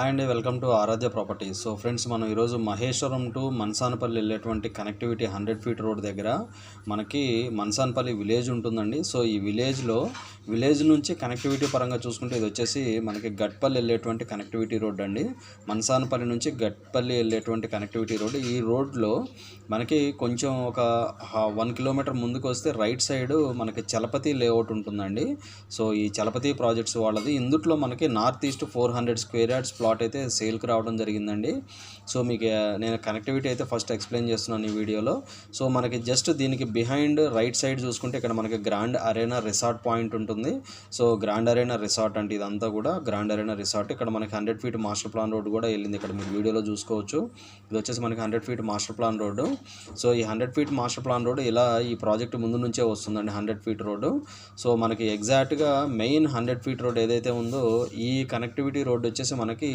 Hi అండి, welcome to Aradhya properties. So friends, మనం ఈరోజు మహేశ్వరం టు మన్సానపల్లి వెళ్ళేటువంటి కనెక్టివిటీ 100 ఫీట్ రోడ్ దగ్గర మనకి మన్సానపల్లి విలేజ్ ఉంటుందండి. సో ఈ విలేజ్ నుంచి కనెక్టివిటీ పరంగా చూసుకుంటే ఇది వచ్చేసి మనకి గట్పల్లి వెళ్ళేటువంటి కనెక్టివిటీ రోడ్ అండి. మన్సానపల్లి నుంచి గట్పల్లి వెళ్ళేటువంటి కనెక్టివిటీ రోడ్. ఈ రోడ్లో మనకి కొంచెం ఒక 1 కిలోమీటర్ ముందుకు వస్తే రైట్ సైడ్ మనకి చలపతి లేఅవుట్ ఉంటుందండి. సో ఈ చలపతి ప్రాజెక్ట్స్ వాళ్ళది. ఇందుట్లో మనకి north east 400 square yards plot అయితే సేల్కి రావడం జరిగిందండి. సో మీకు నేను కనెక్టివిటీ అయితే ఫస్ట్ ఎక్స్ప్లెయిన్ చేస్తున్నాను ఈ వీడియోలో. సో మనకి జస్ట్ దీనికి బిహైండ్ రైట్ సైడ్ చూసుకుంటే ఇక్కడ మనకి గ్రాండ్ అరేనా రిసార్ట్ పాయింట్ ఉంటుంది. సో గ్రాండ్ అరేనా రిసార్ట్ అంటే ఇదంతా కూడా గ్రాండ్ అరేనా రిసార్ట్. ఇక్కడ మనకి 100 ఫీట్ మాస్టర్ ప్లాన్ రోడ్ కూడా వెళ్ళింది. ఇక్కడ మీరు వీడియోలో చూసుకోవచ్చు. ఇది వచ్చేసి మనకి 100 feet master plan road. So ఈ 100 ఫీట్ మాస్టర్ ప్లాన్ రోడ్ ఇలా ఈ ప్రాజెక్ట్ ముందు నుంచే వస్తుందండి. 100 ఫీట్ రోడ్డు. సో మనకి ఎగ్జాక్ట్గా మెయిన్ 100 ఫీట్ రోడ్ ఏదైతే ఉందో ఈ కనెక్టివిటీ రోడ్ వచ్చేసి మనకి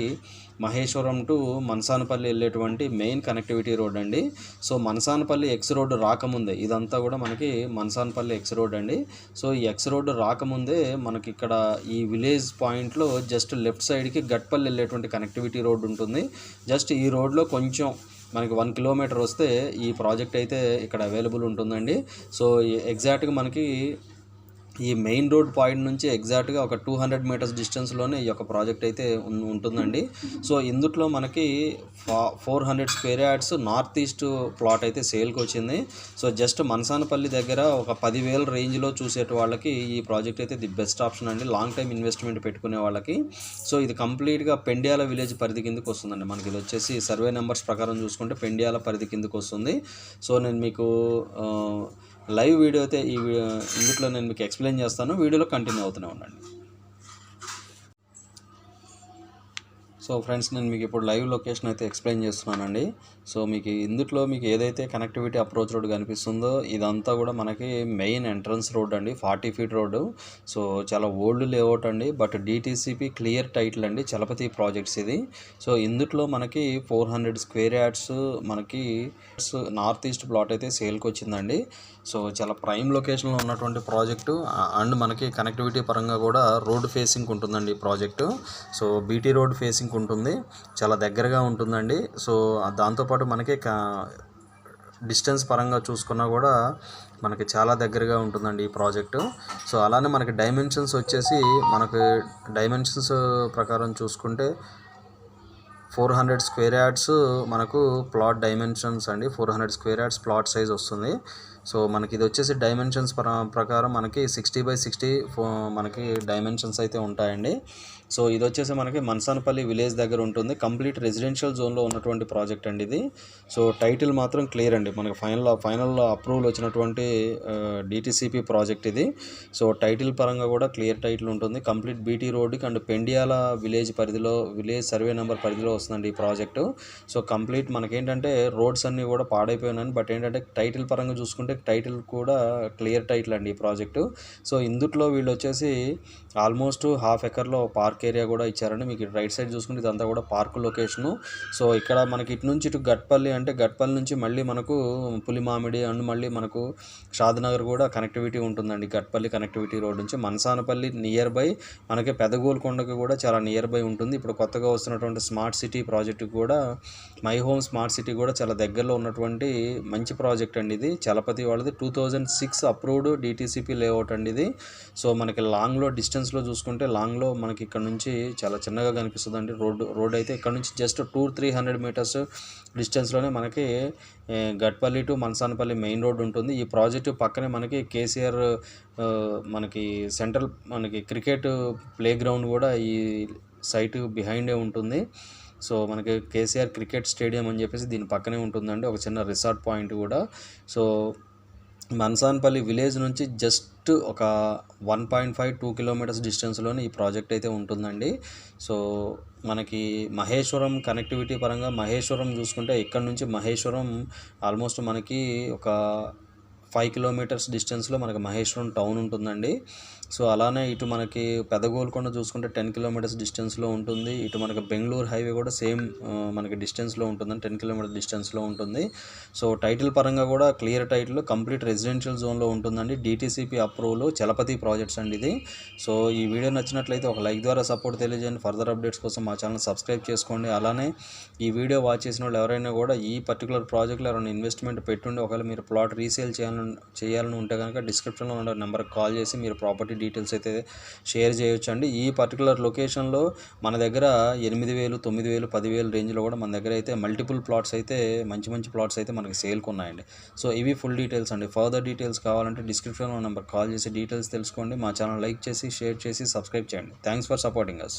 మహేశ్వరం టు మన్సానపల్లి వెళ్ళేటువంటి మెయిన్ కనెక్టివిటీ రోడ్ అండి. సో మన్సానపల్లి ఎక్స్ రోడ్ రాకముందే ఇదంతా కూడా మనకి మన్సానపల్లి ఎక్స్ రోడ్ అండి. సో ఈ ఎక్స్ రోడ్ రాకముందే మనకి ఇక్కడ ఈ విలేజ్ పాయింట్లో జస్ట్ లెఫ్ట్ సైడ్కి గట్పల్లి వెళ్ళేటువంటి కనెక్టివిటీ రోడ్ ఉంటుంది. జస్ట్ ఈ రోడ్లో కొంచెం మనకి 1 కిలోమీటర్ వస్తే ఈ ప్రాజెక్ట్ అయితే ఇక్కడ అవైలబుల్ ఉంటుందండి. సో ఎగ్జాక్ట్గా మనకి ఈ మెయిన్ రోడ్ పాయింట్ నుంచి ఎగ్జాక్ట్గా ఒక 200 మీటర్స్ డిస్టెన్స్లోనే ఈ యొక్క ప్రాజెక్ట్ అయితే ఉంటుందండి. సో ఇందుట్లో మనకి 400 square yards north east plot అయితే సేల్కి వచ్చింది. సో జస్ట్ మన్సానపల్లి దగ్గర ఒక 10,000 రేంజ్లో చూసే వాళ్ళకి ఈ ప్రాజెక్ట్ అయితే ది బెస్ట్ ఆప్షన్ అండి, లాంగ్ టైం ఇన్వెస్ట్మెంట్ పెట్టుకునే వాళ్ళకి. సో ఇది కంప్లీట్గా పెండ్యాల విలేజ్ పరిధి కిందకి వస్తుందండి. మనకి ఇది వచ్చేసి సర్వే నెంబర్స్ ప్రకారం చూసుకుంటే పెండ్యాల పరిధి కిందకి వస్తుంది. సో నేను మీకు లైవ్ వీడియో అయితే ఇందులో నేను మీకు ఎక్స్ప్లెయిన్ చేస్తాను. వీడియోలో కంటిన్యూ అవుతూనే ఉండండి. సో ఫ్రెండ్స్, నేను మీకు ఇప్పుడు లైవ్ లొకేషన్ అయితే ఎక్స్ప్లెయిన్ చేస్తున్నానండి. సో మీకు ఇందులో మీకు ఏదైతే కనెక్టివిటీ అప్రోచ్ రోడ్ కనిపిస్తుందో ఇదంతా కూడా మనకి మెయిన్ ఎంట్రన్స్ రోడ్ అండి, 40 ఫీట్ రోడ్డు. సో చాలా ఓల్డ్ లేఅవుట్ అండి, బట్ డిటీసీపీ క్లియర్ టైటిల్ అండి, చలపతి ప్రాజెక్ట్స్ ఇది. సో ఇందులో మనకి 400 స్క్వేర్ యార్డ్స్ మనకి నార్త్ ఈస్ట్ ప్లాట్ అయితే సేల్కి వచ్చిందండి. సో చాలా ప్రైమ్ లొకేషన్లో ఉన్నటువంటి ప్రాజెక్టు అండ్ మనకి కనెక్టివిటీ పరంగా కూడా రోడ్ ఫేసింగ్ ఉంటుందండి ఈ project. So BT road facing ఉంటుంది, చాలా దగ్గరగా ఉంటుందండి. సో దాంతోపాటు మనకి డిస్టెన్స్ పరంగా చూసుకున్నా కూడా మనకి చాలా దగ్గరగా ఉంటుందండి ఈ ప్రాజెక్టు. సో అలానే మనకి డైమెన్షన్స్ వచ్చేసి మనకి డైమెన్షన్స్ ప్రకారం చూసుకుంటే 400 స్క్వేర్ యార్డ్స్ మనకు ప్లాట్ డైమెన్షన్స్ అండి. 400 స్క్వేర్ యార్డ్స్ ప్లాట్ సైజ్ వస్తుంది. సో మనకి ఇది వచ్చేసి డైమెన్షన్స్ ప్రకారం మనకి 60x60 మనకి డైమెన్షన్స్ అయితే ఉంటాయండి. సో ఇది వచ్చేసి మనకి మన్సానపల్లి విలేజ్ దగ్గర ఉంటుంది. కంప్లీట్ రెసిడెన్షియల్ జోన్లో ఉన్నటువంటి ప్రాజెక్ట్ అండి ఇది. సో టైటిల్ మాత్రం క్లియర్ అండి, మనకి ఫైనల్ అప్రూవల్ వచ్చినటువంటి డిటీసీపీ ప్రాజెక్ట్ ఇది. సో టైటిల్ పరంగా కూడా క్లియర్ టైటిల్ ఉంటుంది. కంప్లీట్ బీటీ రోడ్కి and Pendyala village survey number పరిధిలో వస్తుందండి ఈ ప్రాజెక్టు. సో కంప్లీట్ మనకేంటంటే రోడ్స్ అన్నీ కూడా పాడైపోయినాయి, బట్ ఏంటంటే టైటిల్ పరంగా చూసుకుంటే టైటిల్ కూడా క్లియర్ టైటిల్ అండి ఈ ప్రాజెక్టు. సో ఇందుట్లో వీళ్ళు వచ్చేసి ఆల్మోస్ట్ 1/2 ఎకర్లో పార్క్ ఏరియా కూడా ఇచ్చారండి. మీకు రైట్ సైడ్ చూసుకుంటే ఇదంతా కూడా పార్క్ లొకేషను. సో ఇక్కడ మనకి ఇటు నుంచి ఇటు గట్పల్లి అంటే గట్పల్లి నుంచి మళ్ళీ మనకు పులిమామిడి అండ్ మళ్ళీ మనకు షాద్నగర్ కూడా కనెక్టివిటీ ఉంటుందండి. గట్పల్లి కనెక్టివిటీ రోడ్ నుంచి మన్సానపల్లి నియర్ బై మనకి పెదగోల్కొండకు కూడా చాలా నియర్ బై ఉంటుంది. ఇప్పుడు కొత్తగా వస్తున్నటువంటి స్మార్ట్ సిటీ ప్రాజెక్టు కూడా మై హోమ్ స్మార్ట్ సిటీ కూడా చాలా దగ్గరలో ఉన్నటువంటి మంచి ప్రాజెక్ట్ అండి ఇది. చలపతి వాళ్ళది 2006 అప్రూవ్డ్ డిటీసీపీ లేఅవుట్ అండి ఇది. సో మనకి లాంగ్లో డిస్టెన్స్లో చూసుకుంటే లాంగ్లో మనకి ఇక్కడ నుంచి చాలా చిన్నగా కనిపిస్తుంది అండి రోడ్ అయితే. ఇక్కడ నుంచి జస్ట్ 200-300 మీటర్స్ డిస్టెన్స్లోనే మనకి గట్పల్లి టు మన్సానపల్లి మెయిన్ రోడ్ ఉంటుంది. ఈ ప్రాజెక్టు పక్కనే మనకి కేసీఆర్ మనకి సెంట్రల్ మనకి క్రికెట్ ప్లే గ్రౌండ్ కూడా ఈ సైట్ బిహైండే ఉంటుంది. సో మనకి కేసీఆర్ క్రికెట్ స్టేడియం అని చెప్పేసి దీని పక్కనే ఉంటుందండి, ఒక చిన్న రిసార్ట్ పాయింట్ కూడా. సో మన్సానపల్లి విలేజ్ నుంచి జస్ట్ ఒక 1.5-2 కిలోమీటర్స్ డిస్టెన్స్లోనే ఈ ప్రాజెక్ట్ అయితే ఉంటుందండి. సో మనకి మహేశ్వరం కనెక్టివిటీ పరంగా మహేశ్వరం చూసుకుంటే ఇక్కడ నుంచి మహేశ్వరం ఆల్మోస్ట్ మనకి ఒక 5 కిలోమీటర్స్ డిస్టెన్స్లో మనకి మహేశ్వరం టౌన్ ఉంటుందండి. సో అలానే ఇటు మనకి పెద్ద గోల్కొండ చూసుకుంటే 10 కిలోమీటర్స్ డిస్టెన్స్లో ఉంటుంది. ఇటు మనకి బెంగళూరు హైవే కూడా సేమ్ మనకి డిస్టెన్స్లో ఉంటుందని 10 కిలోమీటర్ డిస్టెన్స్లో ఉంటుంది. సో టైటిల్ పరంగా కూడా క్లియర్ టైటిల్, కంప్లీట్ రెసిడెన్షియల్ జోన్లో ఉంటుందండి. DTCP అప్రూవల్ చలపతి ప్రాజెక్ట్స్ అండి ఇది. సో ఈ వీడియో నచ్చినట్లయితే ఒక లైక్ ద్వారా సపోర్ట్ తెలియజేయండి. ఫర్దర్ అప్డేట్స్ కోసం మా ఛానల్ సబ్స్క్రైబ్ చేసుకోండి. అలానే ఈ వీడియో వాచ్ చేసిన వాళ్ళు ఎవరైనా కూడా ఈ పర్టికులర్ ప్రాజెక్ట్లో ఎవరైనా ఇన్వెస్ట్మెంట్ పెట్టుండి ఒకవేళ మీరు ప్లాట్ రీసేల్ చేయాలని ఉంటే కనుక డిస్క్రిప్షన్లో ఉన్న నెంబర్కి కాల్ చేసి మీరు ప్రాపర్టీ డీటెయిల్స్ అయితే షేర్ చేయొచ్చు అండి. ఈ పర్టికులర్ లొకేషన్లో మన దగ్గర 8,000, 9,000, 10,000 రేంజ్లో కూడా మన దగ్గర అయితే మల్టిపుల్ ప్లాట్స్ అయితే మంచి ప్లాట్స్ అయితే మనకి సేల్కి ఉన్నాయండి. సో ఇవి ఫుల్ డీటెయిల్స్ అండి. ఫర్దర్ డీటెయిల్స్ కావాలంటే డిస్క్రిప్షన్లో నెంబర్ కాల్ చేసి డీటెయిల్స్ తెలుసుకోండి. మా ఛానల్ లైక్ చేసి షేర్ చేసి సబ్స్క్రైబ్ చేయండి. Thanks for supporting us.